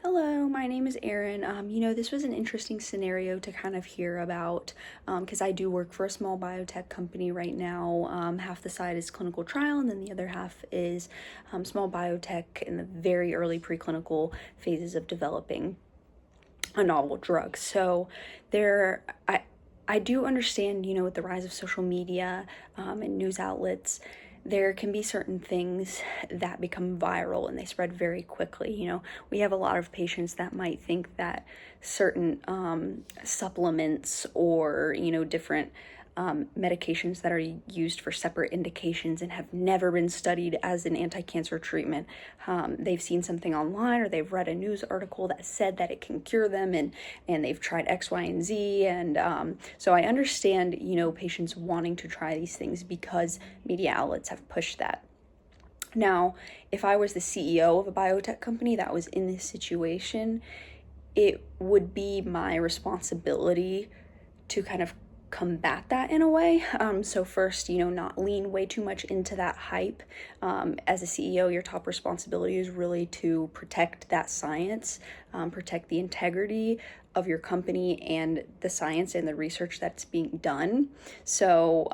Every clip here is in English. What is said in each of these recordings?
Hello, my name is Erin. This was an interesting scenario to kind of hear about because I do work for a small biotech company right now. Half the side is clinical trial, and then the other half is small biotech in the very early preclinical phases of developing a novel drug. So there, I do understand, with the rise of social media and news outlets, there can be certain things that become viral and they spread very quickly. We have a lot of patients that might think that certain supplements or, different medications that are used for separate indications and have never been studied as an anti-cancer treatment. They've seen something online or they've read a news article that said that it can cure them, and they've tried X, Y, and Z. And so I understand, patients wanting to try these things because media outlets have pushed that. Now, if I was the CEO of a biotech company that was in this situation, it would be my responsibility to kind of combat that in a way. So first, not lean way too much into that hype. As a CEO, your top responsibility is really to protect that science, protect the integrity of your company and the science and the research that's being done. So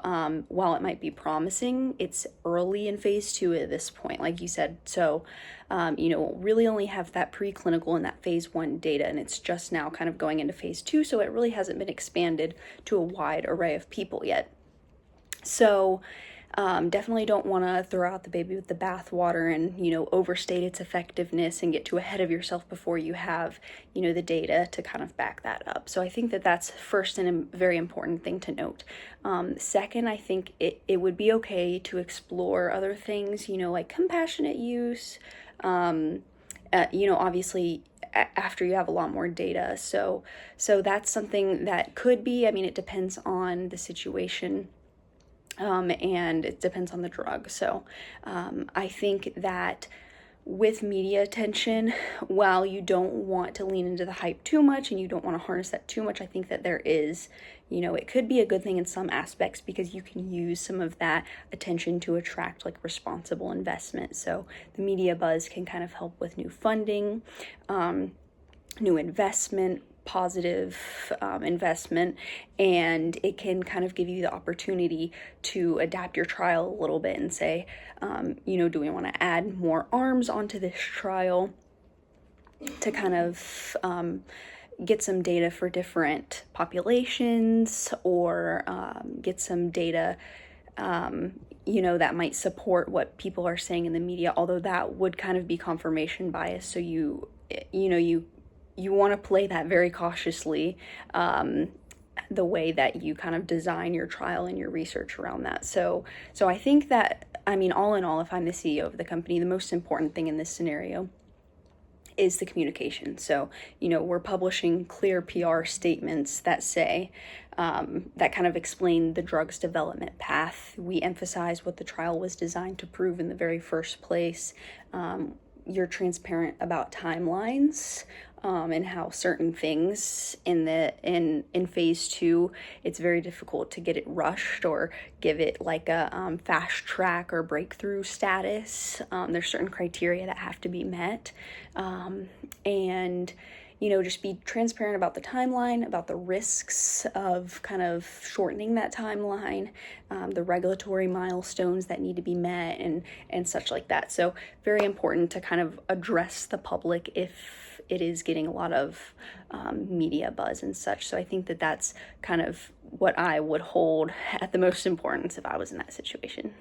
while it might be promising, it's early in phase 2 at this point, like you said. So really only have that preclinical and that phase 1 data, and it's just now kind of going into phase 2, so it really hasn't been expanded to a wide array of people yet. So definitely don't want to throw out the baby with the bathwater and, overstate its effectiveness and get too ahead of yourself before you have, the data to kind of back that up. So I think that that's first and a very important thing to note. Second, I think it would be okay to explore other things, like compassionate use, obviously after you have a lot more data. So that's something that could be, it depends on the situation. And it depends on the drug. So I think that with media attention, while you don't want to lean into the hype too much and you don't want to harness that too much, I think that there is, it could be a good thing in some aspects because you can use some of that attention to attract like responsible investment. So the media buzz can kind of help with new funding, new investment, positive investment, and it can kind of give you the opportunity to adapt your trial a little bit and say, do we want to add more arms onto this trial to kind of get some data for different populations, or get some data that might support what people are saying in the media, although that would kind of be confirmation bias. So you want to play that very cautiously, the way that you kind of design your trial and your research around that. So I think that, all in all, if I'm the CEO of the company, the most important thing in this scenario is the communication. So, we're publishing clear PR statements that say, that kind of explain the drug's development path. We emphasize what the trial was designed to prove in the very first place. You're transparent about timelines, and how certain things in phase 2, it's very difficult to get it rushed or give it like a fast track or breakthrough status. There's certain criteria that have to be met, and just be transparent about the timeline, about the risks of kind of shortening that timeline, the regulatory milestones that need to be met, and such like that. So very important to kind of address the public if it is getting a lot of media buzz and such. So I think that that's kind of what I would hold at the most importance if I was in that situation.